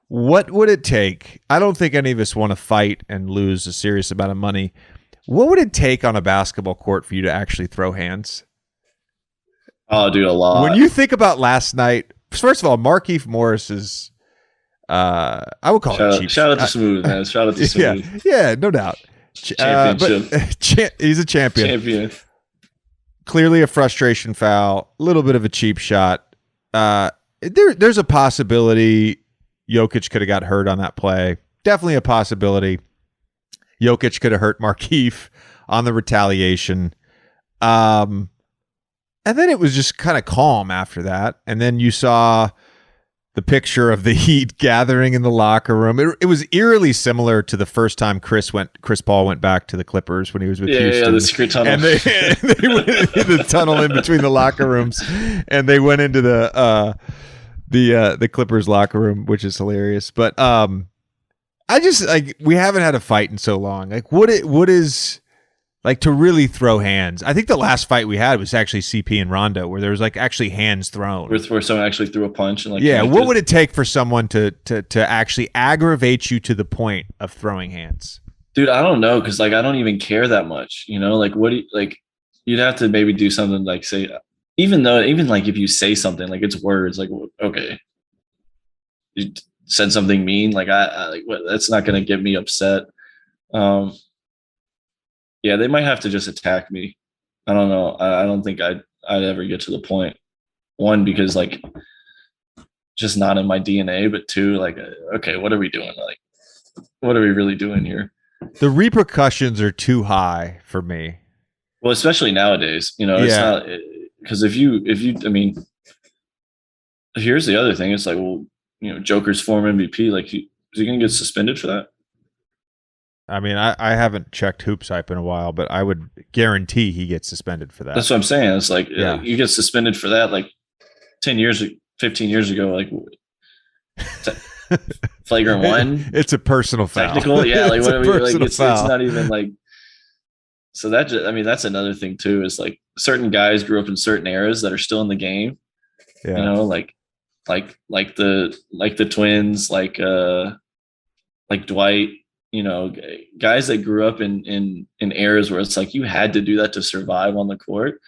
What would it take? I don't think any of us want to fight and lose a serious amount of money. What would it take on a basketball court for you to actually throw hands? Oh, dude, a lot. When you think about last night, first of all, Markieff Morris is, I would call it cheap. Shout out to Smooth, man. Shout out to Smooth. Yeah, no doubt. Championship. He's a champion. Clearly a frustration foul, a little bit of a cheap shot. There's a possibility Jokic could have got hurt on that play. Definitely a possibility. Jokic could have hurt Markieff on the retaliation. And then it was just kind of calm after that. And then you saw the picture of the Heat gathering in the locker room. It was eerily similar to the first time Chris Paul went back to the Clippers when he was with Houston. Yeah, the secret tunnel. And they went into the tunnel in between the locker rooms, and they went into the Clippers locker room, which is hilarious. But I just we haven't had a fight in so long. Like what is like to really throw hands? I think the last fight we had was actually CP and Rondo, where there was like actually hands thrown. Where someone actually threw a punch and what would it take for someone to actually aggravate you to the point of throwing hands? Dude, I don't know, because I don't even care that much. What do you you'd have to maybe do something like say, even if you say something it's words, okay, you said something mean, that's not going to get me upset. Yeah, they might have to just attack me. I don't know. I don't think I'd ever get to the point. One, because just not in my DNA, but two, okay, what are we doing? What are we really doing here? The repercussions are too high for me. Well, especially nowadays, it's not, because if you, here's the other thing. It's Joker's former MVP, is he going to get suspended for that? I mean, I haven't checked Hoops Hype in a while, but I would guarantee he gets suspended for that. That's what I'm saying. It's you get suspended for that 10 years, 15 years ago, flagrant one. It's a personal foul. Technical, yeah. What are we it's not even so that that's another thing too, is certain guys grew up in certain eras that are still in the game. Yeah. Like the twins, like Dwight. Guys that grew up in eras where it's you had to do that to survive on the court,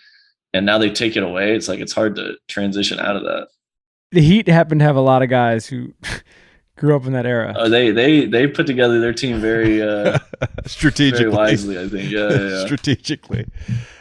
and now they take it away. It's hard to transition out of that. The Heat happen to have a lot of guys who grew up in that era. Oh, they put together their team very strategically, very wisely, I think. Yeah. Strategically.